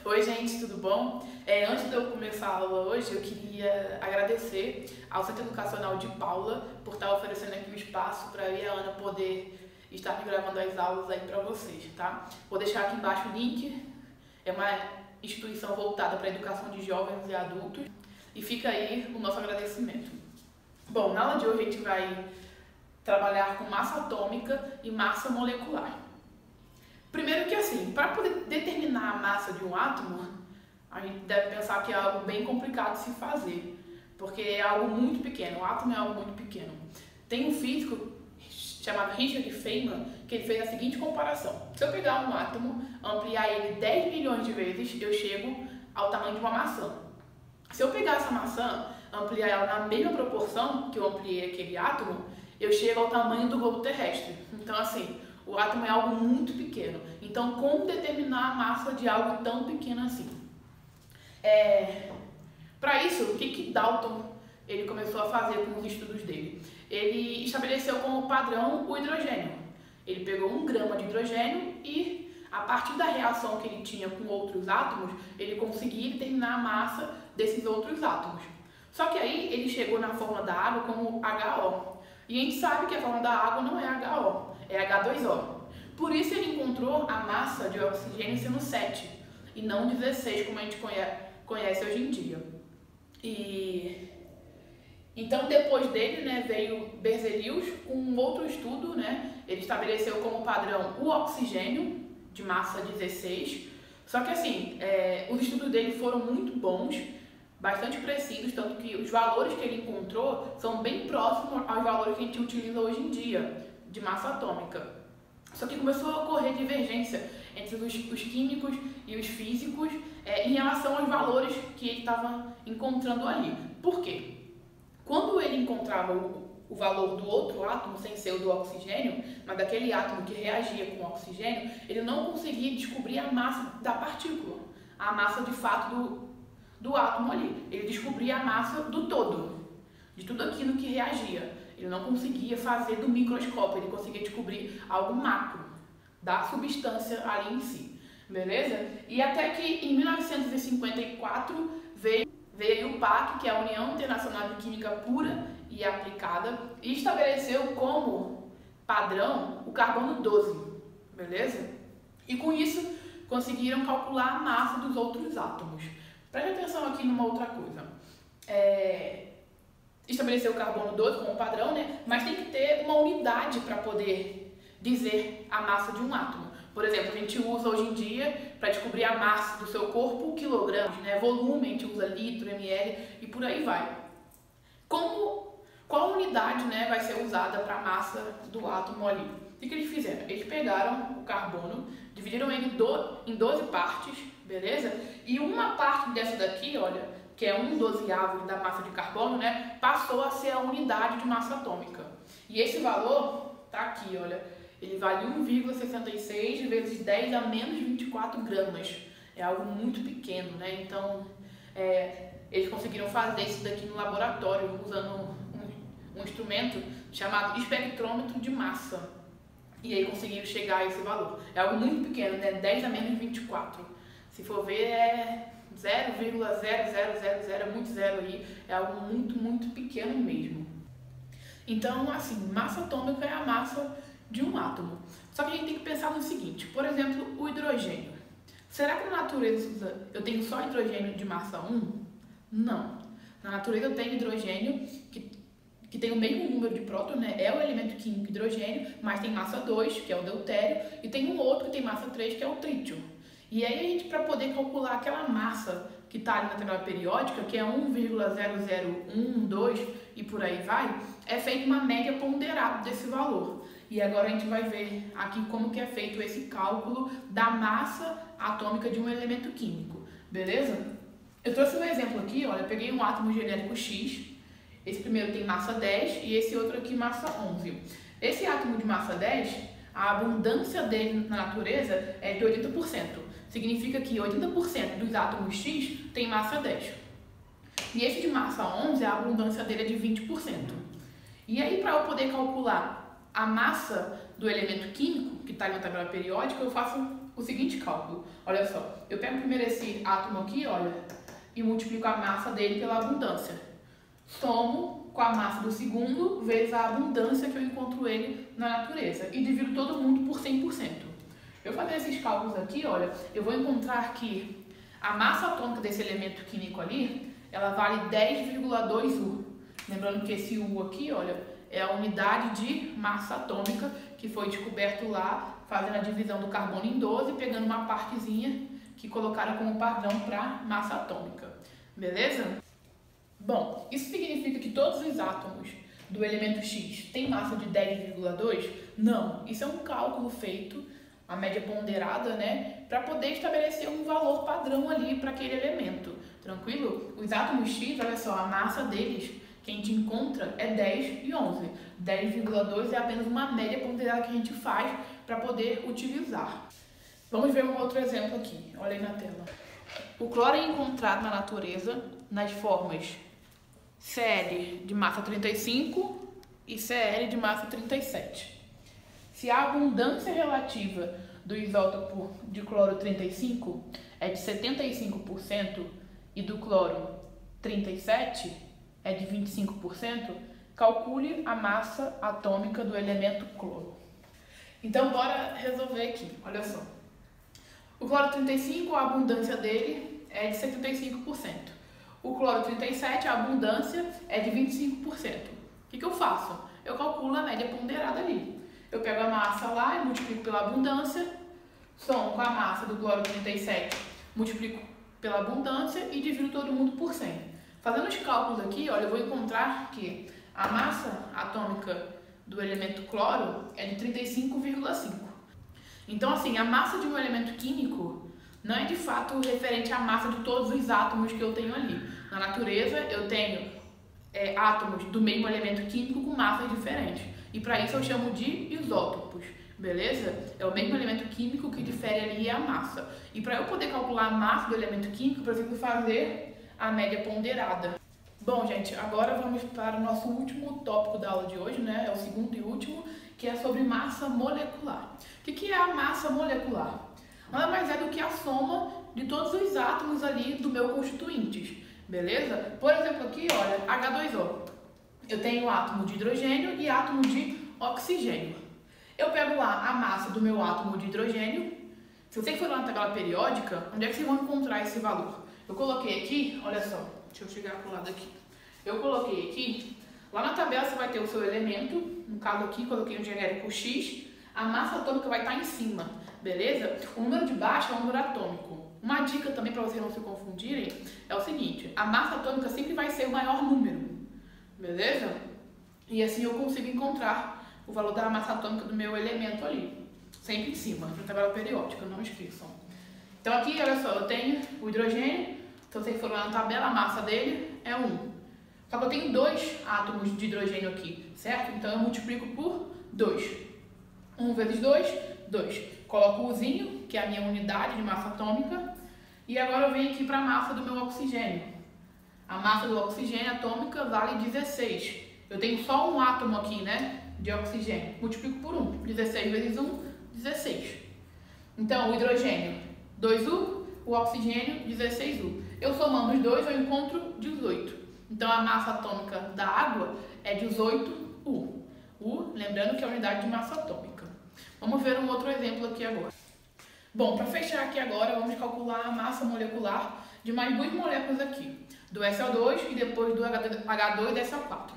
Oi gente, tudo bom? Antes de eu começar a aula hoje, eu queria agradecer ao Centro Educacional de Paula por estar oferecendo aqui um espaço para eu e a Ana poder estar gravando as aulas aí para vocês, tá? Vou deixar aqui embaixo o link, é uma instituição voltada para a educação de jovens e adultos e fica aí o nosso agradecimento. Bom, na aula de hoje a gente vai trabalhar com massa atômica e massa molecular. Primeiro que assim, para poder determinar a massa de um átomo, a gente deve pensar que é algo bem complicado de se fazer, porque é algo muito pequeno, o átomo é algo muito pequeno. Tem um físico chamado Richard Feynman que ele fez a seguinte comparação: se eu pegar um átomo, ampliar ele 10 milhões de vezes, eu chego ao tamanho de uma maçã. Se eu pegar essa maçã, ampliar ela na mesma proporção que eu ampliei aquele átomo, eu chego ao tamanho do globo terrestre. Então assim, o átomo é algo muito pequeno. Então, como determinar a massa de algo tão pequeno assim? Para isso, o que Dalton ele começou a fazer com os estudos dele? Ele estabeleceu como padrão o hidrogênio. Ele pegou 1 grama de hidrogênio e, a partir da reação que ele tinha com outros átomos, ele conseguia determinar a massa desses outros átomos. Só que aí ele chegou na fórmula da água como HO. E a gente sabe que a fórmula da água não é HO, é H2O. Por isso ele encontrou a massa de oxigênio sendo 7 e não 16, como a gente conhece hoje em dia. Então depois dele, né, veio Berzelius com um outro estudo, né? Ele estabeleceu como padrão o oxigênio de massa 16. Só que assim, os estudos dele foram muito bons, bastante precisos, tanto que os valores que ele encontrou são bem próximos aos valores que a gente utiliza hoje em dia de massa atômica. Só que começou a ocorrer divergência entre os químicos e os físicos em relação aos valores que ele estava encontrando ali. Por quê? Quando ele encontrava o valor do outro átomo, sem ser o do oxigênio, mas daquele átomo que reagia com o oxigênio, ele não conseguia descobrir a massa da partícula, a massa de fato do átomo ali. Ele descobria a massa do todo, de tudo aquilo que reagia. Ele não conseguia fazer do microscópio, ele conseguia descobrir algo macro, da substância ali em si, beleza? E até que em 1954 veio o PAC, que é a União Internacional de Química Pura e Aplicada, e estabeleceu como padrão o carbono 12, beleza? E com isso conseguiram calcular a massa dos outros átomos. Preste atenção aqui numa outra coisa. Estabeleceu o carbono 12 como padrão, né? Mas tem que ter uma unidade para poder dizer a massa de um átomo. Por exemplo, a gente usa hoje em dia, para descobrir a massa do seu corpo, quilogramas, né? Volume, a gente usa litro, ml e por aí vai. Qual unidade, né, vai ser usada para a massa do átomo ali? O que eles fizeram? Eles pegaram o carbono, dividiram ele em 12 partes, beleza? E uma parte dessa daqui, olha, que é 1/12 da massa de carbono, né, passou a ser a unidade de massa atômica. E esse valor tá aqui, olha, ele vale 1,66 vezes 10 a menos 24 gramas. É algo muito pequeno, né? Então, eles conseguiram fazer isso daqui no laboratório, usando um instrumento chamado espectrômetro de massa. E aí conseguiram chegar a esse valor. É algo muito pequeno, né? 10 a menos 24. Se for ver, é 0,0000, é muito zero aí, é algo muito, muito pequeno mesmo. Então, assim, massa atômica é a massa de um átomo. Só que a gente tem que pensar no seguinte, por exemplo, o hidrogênio. Será que na natureza eu tenho só hidrogênio de massa 1? Não. Na natureza eu tenho hidrogênio que tem o mesmo número de prótons, né? É o elemento químico hidrogênio, mas tem massa 2, que é o deutério, e tem um outro que tem massa 3, que é o trítio. E aí a gente, para poder calcular aquela massa que está ali na tabela periódica, que é 1,0012 e por aí vai, é feita uma média ponderada desse valor. E agora a gente vai ver aqui como que é feito esse cálculo da massa atômica de um elemento químico, beleza? Eu trouxe um exemplo aqui, olha, eu peguei um átomo genérico X, esse primeiro tem massa 10 e esse outro aqui massa 11. Esse átomo de massa 10, a abundância dele na natureza é de 80%. Significa que 80% dos átomos X tem massa 10. E esse de massa 11, a abundância dele é de 20%. E aí, para eu poder calcular a massa do elemento químico, que está na tabela periódica, eu faço o seguinte cálculo. Olha só, eu pego primeiro esse átomo aqui, olha, e multiplico a massa dele pela abundância. Somo com a massa do segundo vezes a abundância que eu encontro ele na natureza e divido todo mundo por 100%. Eu fazer esses cálculos aqui, olha, eu vou encontrar que a massa atômica desse elemento químico ali, ela vale 10,2 U. Lembrando que esse U aqui, olha, é a unidade de massa atômica que foi descoberto lá, fazendo a divisão do carbono em 12, pegando uma partezinha que colocaram como padrão para massa atômica. Beleza? Bom, isso significa que todos os átomos do elemento X têm massa de 10,2? Não, isso é um cálculo feito, a média ponderada, né, para poder estabelecer um valor padrão ali para aquele elemento. Tranquilo? Os átomos X, olha só, a massa deles que a gente encontra é 10 e 11. 10,2 é apenas uma média ponderada que a gente faz para poder utilizar. Vamos ver um outro exemplo aqui. Olha aí na tela. O cloro é encontrado na natureza nas formas Cl de massa 35 e Cl de massa 37. Se a abundância relativa do isótopo de cloro 35 é de 75% e do cloro 37 é de 25%, calcule a massa atômica do elemento cloro. Então, bora resolver aqui. Olha só. O cloro 35, a abundância dele é de 75%. O cloro 37, a abundância é de 25%. O que eu faço? Eu calculo a média ponderada ali. Eu pego a massa lá e multiplico pela abundância, somo com a massa do cloro 37, multiplico pela abundância e divido todo mundo por 100. Fazendo os cálculos aqui, olha, eu vou encontrar que a massa atômica do elemento cloro é de 35,5. Então, assim, a massa de um elemento químico não é de fato referente à massa de todos os átomos que eu tenho ali. Na natureza, eu tenho átomos do mesmo elemento químico com massas diferentes. E para isso eu chamo de isótopos, beleza? É o mesmo elemento químico que difere ali a massa. E para eu poder calcular a massa do elemento químico, eu preciso fazer a média ponderada. Bom, gente, agora vamos para o nosso último tópico da aula de hoje, né? É o segundo e último, que é sobre massa molecular. O que é a massa molecular? Nada mais é do que a soma de todos os átomos ali do meu constituintes, beleza? Por exemplo, aqui, olha, H2O. Eu tenho átomo de hidrogênio e átomo de oxigênio. Eu pego lá a massa do meu átomo de hidrogênio. Se você for lá na tabela periódica, onde é que vocês vão encontrar esse valor? Eu coloquei aqui, olha só, deixa eu chegar pro lado aqui. Eu coloquei aqui, lá na tabela você vai ter o seu elemento, no caso aqui, coloquei um genérico X, a massa atômica vai estar em cima, beleza? O número de baixo é o número atômico. Uma dica também para vocês não se confundirem é o seguinte, a massa atômica sempre vai ser o maior número, beleza? E assim eu consigo encontrar o valor da massa atômica do meu elemento ali, sempre em cima, na tabela periódica, não esqueçam. Então aqui, olha só, eu tenho o hidrogênio, se vocês forem lá na tabela, a massa dele é 1. Só que eu tenho 2 átomos de hidrogênio aqui, certo? Então eu multiplico por 2. 1 vezes 2, 2. Coloco o Uzinho, que é a minha unidade de massa atômica, e agora eu venho aqui para a massa do meu oxigênio. A massa do oxigênio atômica vale 16. Eu tenho só um átomo aqui, né, de oxigênio. Multiplico por 1. 16 vezes 1, 16. Então, o hidrogênio, 2U, o oxigênio, 16U. Eu somando os dois, eu encontro 18. Então, a massa atômica da água é 18U. U, lembrando que é a unidade de massa atômica. Vamos ver um outro exemplo aqui agora. Bom, para fechar aqui agora, vamos calcular a massa molecular de mais 2 moléculas aqui. Do SO2 e depois do H2 e SO4.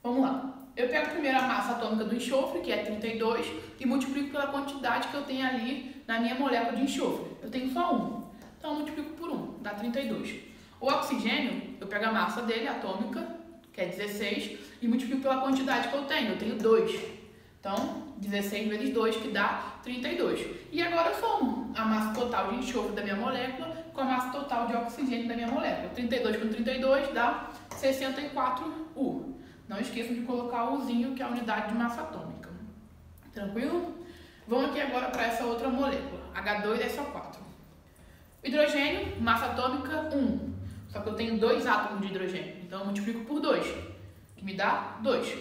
Vamos lá. Eu pego primeiro a massa atômica do enxofre, que é 32, e multiplico pela quantidade que eu tenho ali na minha molécula de enxofre. Eu tenho só 1. Então, eu multiplico por 1, dá 32. O oxigênio, eu pego a massa dele, atômica, que é 16, e multiplico pela quantidade que eu tenho. Eu tenho 2. Então, 16 vezes 2, que dá 32. E agora eu somo a massa total de enxofre da minha molécula com a massa total de oxigênio da minha molécula. 32 com 32 dá 64U. Não esqueçam de colocar o Uzinho, que é a unidade de massa atômica. Tranquilo? Vamos aqui agora para essa outra molécula, H2 e SO4. Hidrogênio, massa atômica 1. Só que eu tenho 2 átomos de hidrogênio, então eu multiplico por 2, que me dá 2.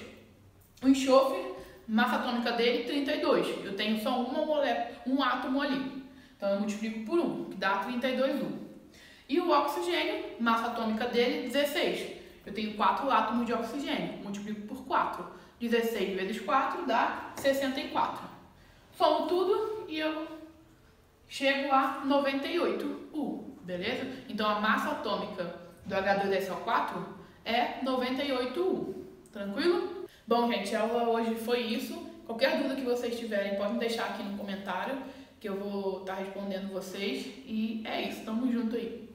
O enxofre, massa atômica dele 32. Eu tenho só uma molécula, um átomo ali. Então eu multiplico por 1, que dá 32U. E o oxigênio, massa atômica dele, 16. Eu tenho 4 átomos de oxigênio, multiplico por 4. 16 vezes 4 dá 64. Somo tudo e eu chego a 98U, beleza? Então a massa atômica do H2SO4 é 98U, tranquilo? Bom, gente, a aula hoje foi isso. Qualquer dúvida que vocês tiverem, podem deixar aqui no comentário, que eu vou estar respondendo vocês. E é isso, tamo junto aí.